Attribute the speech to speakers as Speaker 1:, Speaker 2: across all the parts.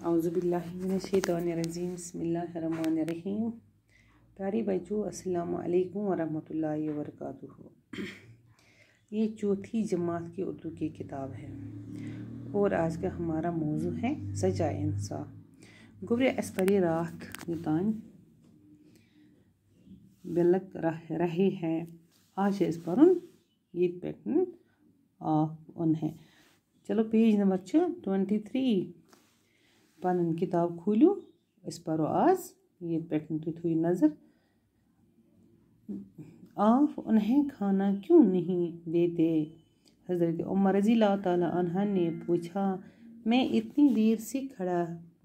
Speaker 1: اعوذ باللہ من الشیطان الرجیم بسم اللہ الرحمن الرحیم. پیاری بچوں السلام علیکم ورحمۃ اللہ وبرکاتہ. یہ چوتھی جماعت کی اردو کی کتاب ہے اور آج کا ہمارا موضوع ہے سچا انصاف. گوبرے اس پری رات یوتان بلک رہے ہیں آج اس پرن یہ پیٹن ان ہے. چلو پیج نمبر 23 پن کتاب کھولو اس پرو آز یہ پیٹن تھی نظر. آپ انہیں کھانا کیوں نہیں دیتے؟ حضرت عمر رضی اللہ تعالیٰ عنہ نے پوچھا. میں اتنی دیر سے کھڑا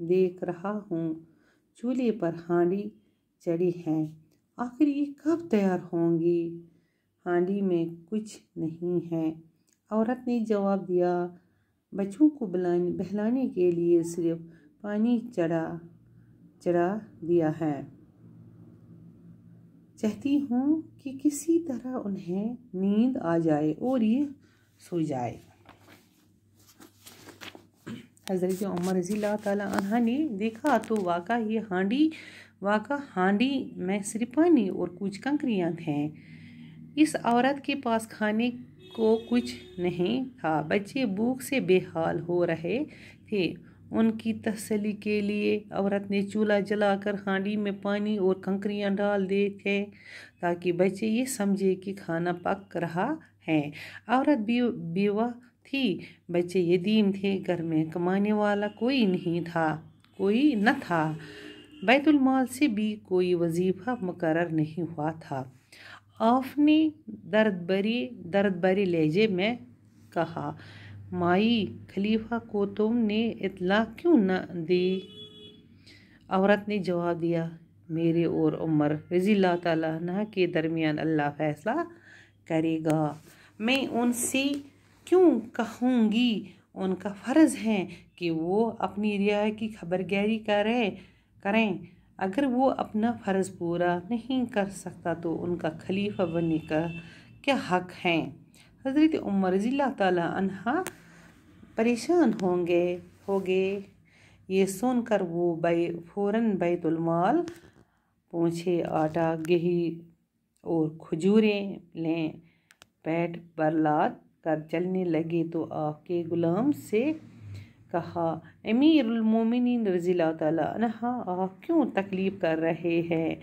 Speaker 1: دیکھ رہا ہوں، چولہے پر ہانڈی چڑھی ہے، آخر یہ کب تیار ہوں گی؟ ہانڈی میں کچھ نہیں ہے، عورت نے جواب دیا. بچوں کو بہلانے کے لیے صرف پانی چڑھا دیا ہے. چاہتی ہوں کہ کسی طرح انہیں نیند آ جائے اور یہ سو جائے. حضرت عمر رضی اللہ تعالیٰ عنہ نے دیکھا تو واقع ہانڈی میں صرف پانی اور کچھ کنکریاں تھیں. اس عورت کے پاس کھانے کو کچھ نہیں تھا. بچے بھوک سے بے حال ہو رہے تھے. ان کی تسلی کے لیے عورت نے چولہا جلا کر ہانڈی میں پانی اور کنکریاں ڈال دی تھے تاکہ بچے یہ سمجھے کہ کھانا پک رہا ہے. عورت بیوہ تھی، بچے یتیم تھے، گھر میں کمانے والا کوئی نہ تھا، بیت المال سے بھی کوئی وظیفہ مقرر نہیں ہوا تھا. آپ نے درد بھرے لہجے میں کہا، مائی خلیفہ کو تم نے اطلاع کیوں نہ دی؟ عورت نے جواب دیا، میرے اور عمر رضی اللہ تعالیٰ عنہ کے درمیان اللہ فیصلہ کرے گا. میں ان سے کیوں کہوں گی؟ ان کا فرض ہے کہ وہ اپنی رعایا کی خبرگیری کریں. اگر وہ اپنا فرض پورا نہیں کر سکتا تو ان کا خلیفہ بننے کا کیا حق ہے؟ حضرت عمر رضی اللہ تعالیٰ عنہ پریشان ہو گئے. یہ سن کر وہ فوراً بیت المال پہنچے. آٹا، گھی اور کھجوریں لیں، پیٹ پر لاد کر چلنے لگے تو آپ کے غلام سے کہا، امیر المومنین رضی اللہ تعالیٰ عنہ آپ کیوں تکلیف کر رہے ہیں؟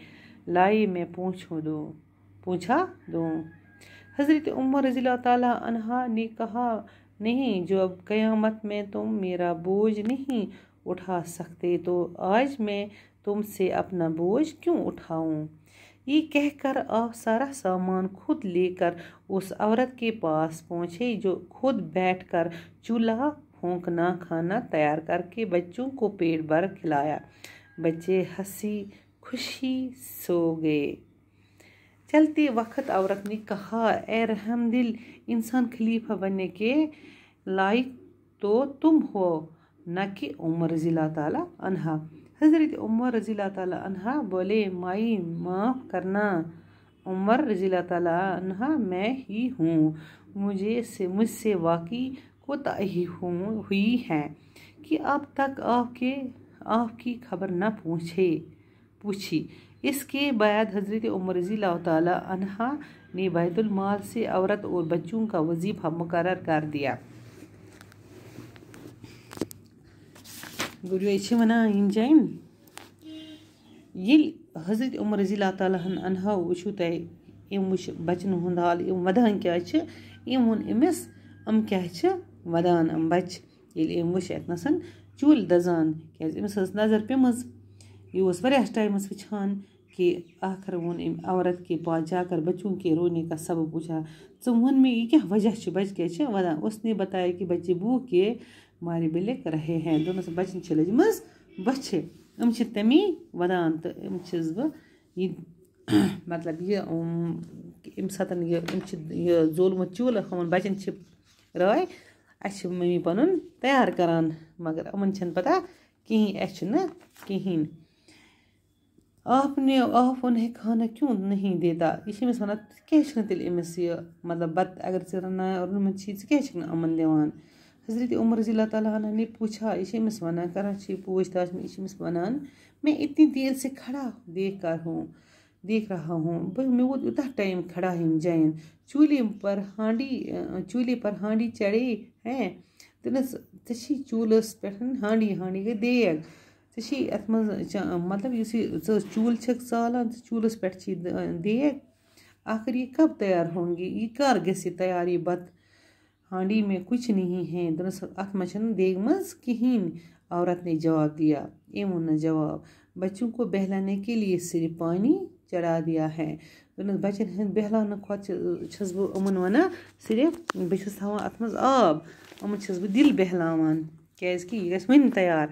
Speaker 1: لائے میں پوچھا دوں. حضرت عمر رضی اللہ تعالیٰ عنہ نے کہا، نہیں، جو اب قیامت میں تم میرا بوجھ نہیں اٹھا سکتے تو آج میں تم سے اپنا بوجھ کیوں اٹھاؤں؟ یہ کہہ کر آپ سارا سامان خود لے کر اس عورت کے پاس پہنچے جو خود بیٹھ کر چولہا پھونکنا، کھانا تیار کر کے بچوں کو پیٹ بھر کھلایا. بچے ہنسی خوشی سو گئے. چلتے وقت عورت نے کہا، اے رحم دل انسان، خلیفہ بننے کے لائق تو تم ہو نہ کہ عمر رضی اللہ تعالیٰ عنہ. حضرت عمر رضی اللہ تعالیٰ عنہ بولے، مائی معاف کرنا، عمر رضی اللہ تعالیٰ عنہ میں ہی ہوں. مجھ سے واقعی کوتاہی ہوئی ہے کہ اب تک آپ کی خبر نہ پوچھی. اس کے بعد حضرت عمر رضی اللہ تعالیٰ عنہ نے بیت المال سے عورت اور بچوں کا وظیفہ مقرر کر دیا. یل حضرت عمر رضی اللہ تعالیٰ عنہ وچھو تہ بچن ہند حال ودان کیا امس کیا ودان بچ یل وچ اتنسن چول دزان امس نظر پیمز. یہ واریاہس ٹائمس وچھان کہ آخر وون عورت کے پاس جا کر بچوں کے رونے کا سبب پوچھا، ژٕ وون میں یہ کیا وجہ بچ کیا ودان؟ اس نے بتایا کہ بچے بھوک کے مارے بلک رہے ہیں. دونوں بچن چھ لجمز بچے تمی ودان تو چھس بہ یہ مطلب یہ ساتن یہ زولمت چولہ ہمن بچن رائے اچھ ممی پنن تیار کران مگر امن چھن پتہ کہیں. آپ انہیں کھانا کیوں نہیں دیتا؟ یہ امس ونان کیا تیل امس یہ مطلب بت اگر ژے رنان رنمت چھی ژے کیا امن دیوان؟ حضرت عمر رضی اللہ تعالیٰ عنہ نے پوچھا، یہ امس ونان کران پوچھ تاچھ میں امس ونان میں اتنی دیر سے کھڑا دیکھ رہا ہوں میں وہ اتنا ٹائم کھڑا ہم جائن چولہے پر ہانڈی چڑھے ہیں دنس ژےٚ چولہس پٮ۪ٹھ ہانڈی گٔے دیگ ژےٚ اتھ منٛز مطلب یُس یہِ ژٕ چوٗلہٕ چھکھ زالان ژٕ چوٗلس پٮ۪ٹھ چھی دیگ آخر یہ کب تیار ہوں گی یہ کر گژھِ تیار یہ بت ہانڈی میں کچھ نہیں ہے دنس ات منٛز چھنہٕ دیگ منٛز کہیٖنۍ عورت نے جواب دیا أمۍ ووٚن نہٕ جواب بچوں کو بہلانے کے لیے صرف پانی چڑھا دیا ہے دنس بچن ہند بہلاونہٕ کھۄتہٕ چھس بہٕ یِمن ونان صرف بہٕ چھس تھاوان اتھ منٛز آب یِمن چھس بہٕ دل بہلاوان کیازِ کہ یہ گژھِ وۄنۍ تیار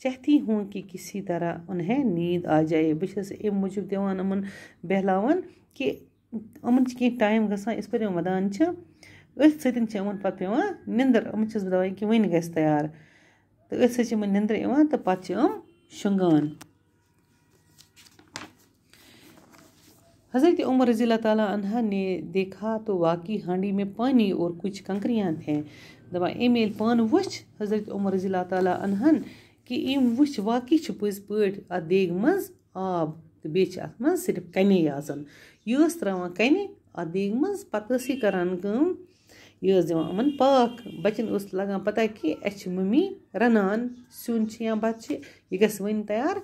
Speaker 1: چاہتی ہوں کہ کسی طرح انہیں نیند آ جائے بہٕ چھس امہِ موٗجوٗب دِوان یِمن بہلاوان کہ یِمن چھِ کینٛہہ ٹایم گژھان یِتھ پٲٹھۍ یِم ودان چھِ أتھۍ سۭتۍ چھِ یِمن پتہٕ پیٚوان نِندٕر یِمن چھس بہٕ دپان کہ وۄنۍ گژھِ تیار تہٕ أتھۍ سۭتۍ چھِ یِمن نِندٕر یِوان تہٕ پتہٕ چھِ یِم شۄنٛگان حضرت عمر رضی اللہ تعالیٰ عنہ نے دیکھا تو واقعی ہانڈی میں پانی اور کچھ کنکریاں تھے دپان أمۍ ییٚلہِ پانہٕ وٕچھ حضرت عمر رضی اللہ تعالیٰ عنہن کہ أمۍ وٕچھ واقعی چھِ پٔزۍ پٲٹھۍ اتھ دیگہِ منٛز آب تہٕ بیٚیہِ چھِ اتھ منٛز صرف کنے آسان یہِ ٲس تراوان کنے اتھ دیگہِ منٛز پتہٕ ٲس یہِ کران کٲم یہِ ٲس دِوان یِمن پاکھ بچن ٲس لگان پتہ کہ اسہِ چھِ مٔمی رنان سیُن چھِ یا بتہٕ چھِ یہِ گژھِ وۄنۍ تیار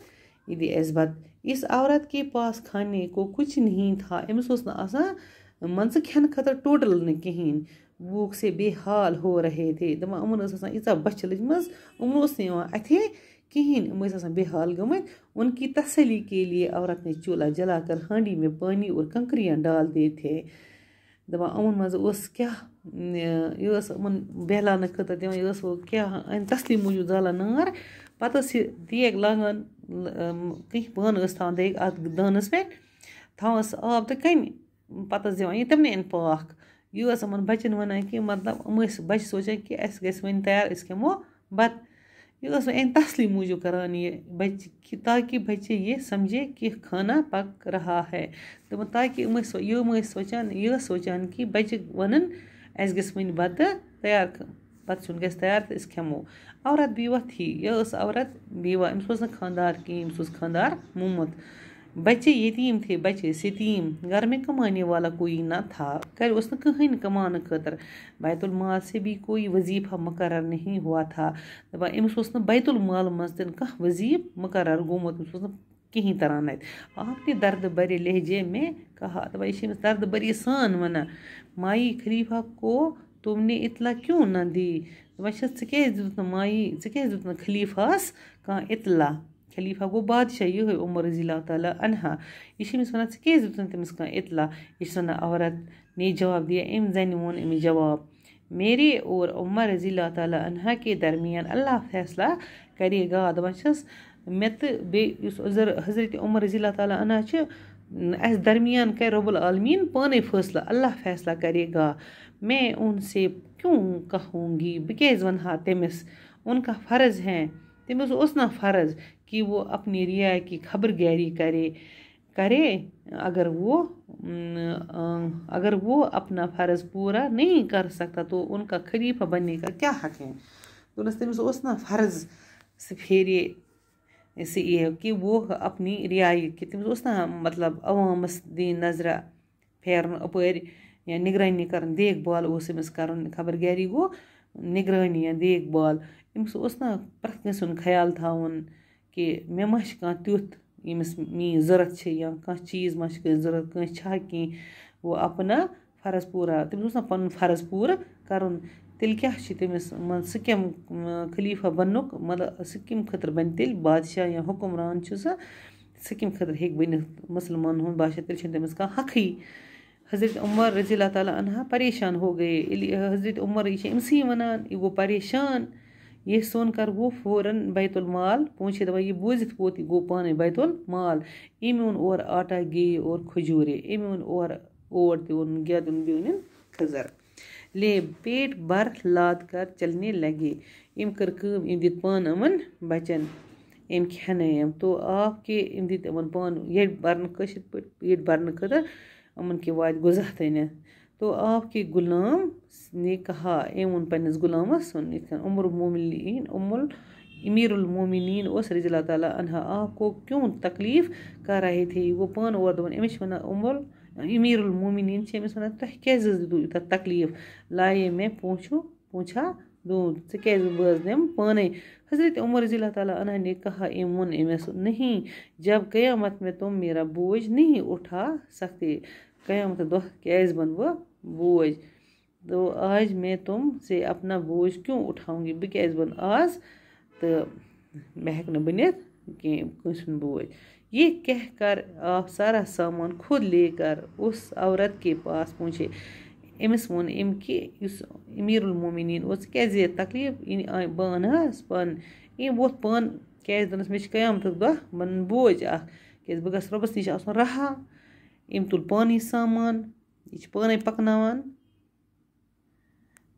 Speaker 1: یہِ دِ اسہِ بتہٕ اس عورت کے پاس کھانے کو کچھ نہیں تھا أمِس اوس نہٕ آسان مان ژٕ کھٮ۪نہٕ خٲطرٕ ٹوٹل نہٕ کِہیٖنۍ بھوٗک سے بے حال ہو رہے تھے دپان یِمن ٲس آسان ییٖژاہ بۄچھِ لٔجمٕژ یِمن اوس نہٕ یِوان اَتھے کِہیٖنۍ یِم ٲسۍ آسان بے حال گٔمٕتۍ ان کی تسلی کے لیے عورت نے چولہا جلا کر ہانڈی میں پانی اور کنکریاں ڈال دیے تھے دپان یِمن منٛز اوس کیٛاہ یہِ ٲس یِمن بہلاونہٕ خٲطرٕ دِوان یہِ ٲس ہُہ کیٛاہ تسلی موٗجوٗب زالان نار پتہٕ ٲس یہِ دیگ لاگان کینٛہہ بانہٕ ٲس تھاوان دیگ اتھ دانس پٮ۪ٹھ تھاوان ٲس آب تہٕ کنہِ پتہٕ ٲس دِوان یہِ تِمنٕے اَنہِ پاکھ یہِ ٲس یِمن بچن ونان کہ مطلب یِم ٲسۍ بچہِ سونچان کہ اسہِ گژھِ وۄنۍ تیار أسۍ کھٮ۪مو بتہٕ یہ ٲس وۄنۍ تسلی موٗجوٗب کران یہِ بچہِ تاکہ بچے یہ سمجھے کہ کھانا پک رہا ہے دپان تاکہ یِم ٲسۍ سونچان یہِ ٲس سونچان کہ بچہِ ونن اسہِ گژھِ وۄنۍ بتہٕ تیار بتہٕ سیُن گژھِ تیار تہٕ أسۍ کھٮ۪مو عورت بیٖوا تھی یہِ ٲس عورت بیٖوا أمِس اوس نہٕ خاندار کِہیٖنۍ أمِس اوس خاندار موٚمُت بچے یتیٖم تھے بچے یتیٖم گھر میں کمانے والا کوئی نہ تھا گھر اوس نہٕ کٕہٕنۍ کماونہٕ خٲطرٕ بیت المال سے بھی کوئی وظیفہ مقرر نہیں ہوا تھا دپان أمِس اوس نہٕ بیت المال منٛز تہِ نہٕ کانٛہہ وظیٖفہٕ مقرر گوٚمُت أمِس اوس نہٕ کِہیٖنۍ تران اَتہِ آپ نے درد بھرے لہجے میں کہا دپان یہِ چھِ أمِس درد بھری سان ونان مائی خلیفہ کو تم نے اطلاع کیوں نہ دی دپان چھس ژٕ کیازِ دیُت نہٕ مایی ژٕ کیازِ دیُت نہٕ خلیفہس کانٛہہ اطلاع خلیفہ گوٚو بادشاہ یِہوٚے عمر رضی اللہ تعالیٰ عنہ یہِ چھِ أمِس ونان ژٕ کیازِ دیُت نہٕ تٔمِس کانٛہہ اطلاع یہِ چھِ ونان عورت نے جواب دیا أمۍ زنہِ ووٚن أمِس جواب میرے اور عمر رضی اللہ تعالیٰ عنہ کے درمیان اللہ فیصلہ کرے گا دپان چھس مےٚ تہٕ بیٚیہِ یُس حضرت عمر رضی اللہ تعالیٰ عنہ چھِ اسہِ درمیان کرِ رب العالمیٖن پانے فٲصلہٕ اللہ فیصلہ کرے گا میں ان سے کیوں کہوں گی بہٕ کیازِ ونہٕ ہا تٔمِس ان کا فرض ہے تٔمِس اوس نا فرض کہ وہ اپنی رعایا کی خبر گیری کرے اگر وہ اپنا فرض پورا نہیں کر سکتا تو ان کا خلیفہ بننے کا کیا حق ہے دوٚپنَس تٔمِس اوس نا فرض سُہ پھیرے سُہ یہ کہ وہ اپنی رعایا کہ تٔمِس اوس نا مطلب عوامس دِنۍ نظرہ پھیرُن اپٲرۍ یا نگرانی کرن دیکھ بال اوس أمِس کرُن خبر گیری گوٚو نگرانی یا دیکھ بال أمِس اوس نا پرٛٮ۪تھ کٲنٛسہِ ہُنٛد خیال تھاوُن کہ مےٚ ما چھِ کانٛہہ تیُتھ ییٚمِس میٛٲنۍ ضوٚرتھ چھِ یا کانٛہہ چیٖز ما چھِ کٲنٛسہِ ضوٚرتھ کٲنٛسہِ چھا کینٛہہ وہ اپنا فرض پوٗرا تٔمِس اوس نا پنُن فرض پوٗرٕ کرُن تیٚلہِ کیٛاہ چھِ تٔمِس سُہ کَمہِ خلیفہ بننُک مطلب سُہ کَمہِ خٲطرٕ بنہِ تیٚلہِ بادشاہ یا حُکمران چھُ سُہ کَمہِ خٲطرٕ ہیٚکہِ بٔنِتھ مُسلمانن ہُنٛد بادشاہ تیٚلہِ چھُنہٕ تٔمِس کانٛہہ حقٕے حضرت عمر رضی اللہ تعالیٰ عنہ پریشان ہو گئے ییٚلہِ حضرت عمر یہِ چھِ أمسٕے وَنان یہِ گوٚو پریشان یہ سون کر وہ فوراً بیت المال پہنچے دپان یہ بوٗزِتھ ووت یہِ گوٚو پانے بیت المال أمۍ اوٚن اورٕ آٹا گے اور کھجوٗرے أمۍ اوٚن اورٕ اوٹ تہِ اوٚنُن گٮ۪دُن بیٚیہِ اوٚنُن کھٔزٕر لے پیٹ بھر لاد کر چلنے لگے أمۍ کٔر کٲم أمۍ دِتۍ پانہٕ یِمن بچن أمۍ کھٮ۪نٲیِم تو آپ کے أمۍ دِتۍ یِمن پانہٕ ییٚٹہِ برنہٕ کٲشِر پٲٹھۍ پیٹ برنہٕ خٲطرٕ یِمن کہِ واتہِ غذا تانٮ۪تھ تو آپ کے غلام نے کہا اون پنس غلامس امیر المومنین اس رضی اللہ تعالیٰ عنہ آپ کو کیوں تکلیف کر رہے تھے وہ پان اور دپان امس امیر المومنین امس ونان تہ کیاز دیتو یوتاہ تکلیف لائے میں پوچھا دون بز دم پانے حضرت عمر رضی اللہ تعالیٰ عنہ نے کہا ون امس نہیں جب قیامت میں تم میرا بوجھ نہیں اٹھا سکتے قیامت دہ کیاز بن وہ بوجھ تو آج میں تم سے اپنا بوجھ کیوں اٹھاؤں گی بہ کیاز بن آز تو میں ہیک نہ بنت کہ کنس بوجھ یہ کہہ کر آپ سارا سامان خود لے کر اس عورت کے پاس پہنچے امس ون ام کہ اس امیر المومنین اس کیاز تکلیف بان پان ام ووت پان کیاز دنس مے قیامت دہ بن بوجھ اخ کیاز بہ گژھِ رۄبس نش آسُن رہا ام تُل پانے سامان یہ پانے پکناوان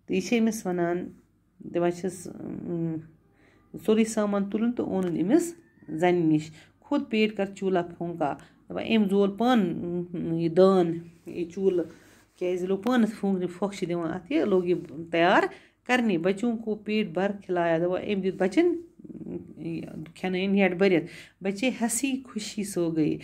Speaker 1: تو یہ امس ونان دپان چھس سورُے سامان تُلُن تو اونُن امس زنہِ نش خود پیٹ کر چولہا پھونکا دپان ام زول پان یہ دان یہ چولہٕ کیاز لوگ پانس پھونکنے پھوکھ دِوان اتھ یہ لوگ یہ تیار کرنے بچوں کو پیٹ بھر کھلایا دپان ام دیت بچن کھینٲیِن نیٹ بٔرِتھ بچے ہنسی خوشی سو گئے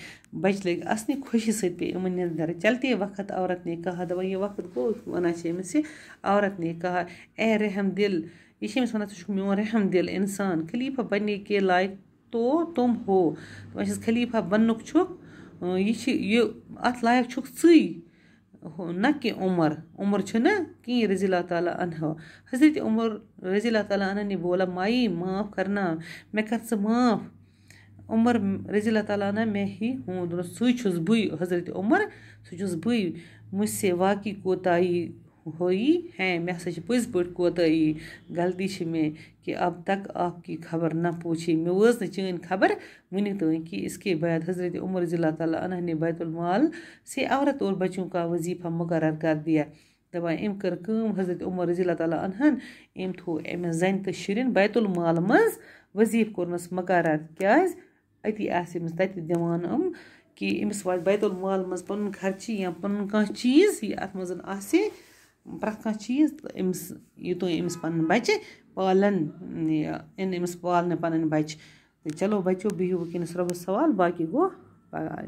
Speaker 1: بچ لگ اسنہِ خوشی سۭتۍ پے یِمن نِندر چلتے وقت عورت نے کہا دپان یہ وقت گوٚو ونان چھِ أمِس یہِ عورت نے کہا اے رحم دل یہ چھِ أمِس ونان ژٕ چھُکھ میون رحم دل انسان خلیفہ بننے کے لائق تو تم ہو دپان چھِس خلیفہ بننُک چھُکھ یہ چھِ یہ اتھ لائق چھُکھ ژٕے نہ کہ عمر چھُنہ کہیں رضی اللہ تعالیٰ عنہ حضرت عمر رضی اللہ تعالیٰ عنہ نے بولا مائی معاف کرنا میں کر ژٕ معاف عمر رضی اللہ تعالیٰ عنہ میں ہی ہوں دوٚپنَس سُے چھُس بٕے حضرت عمر سُہ چھُس بٕے مجھ سے واقعی کوتاہی ہوئی ہے میں ہسا چھِ پٔزۍ پٲٹھۍ کوتاہی غلطی چھِ میں کہ اب تک آپ کی خبر نہ پوچھی میں وٲژ نہٕ چٲنۍ خبر وٕنیُک تام کہ اس کے بعد حضرت عمر رضی اللہ تعالیٰ عنہ نے بیت المال سے عورت اور بچوں کا وظیفہ مقرر کر دیا دپان أمۍ کٔر کٲم حضرت عمر رضی اللہ تعالیٰ عنہن أمۍ تھوٚو أمِس زنہِ تہٕ شُرٮ۪ن بیت المال منٛز وظیفہٕ کوٚرنَس مقرر کیٛازِ أتی آسہِ أمِس تَتہِ دِوان یِم کہ أمِس واتہِ بیت المال منٛز پَنُن خرچی یا پَنُن کانٛہہ چیٖز یہِ اَتھ منٛز آسہِ پرٛٮ۪تھ کانٛہہ چیٖز تہٕ أمِس یوٚتام أمِس پَنٕنۍ بَچہِ پالَن یِن أمِس پالنہٕ پَنٕنۍ بَچہِ تہٕ چلو بَچو بِہِو وٕنکٮ۪نَس رۄبَس سوال باقی گوٚو پگاہ